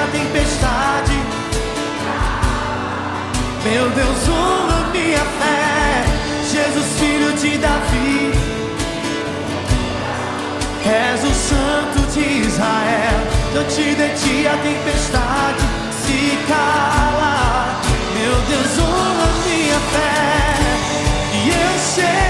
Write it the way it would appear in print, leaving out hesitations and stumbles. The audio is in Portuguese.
a tempestade. Meu Deus, honra minha fé. Jesus, filho de Davi, és o Santo de Israel. Diante de ti a tempestade se cala. Meu Deus, honra minha fé. E eu sei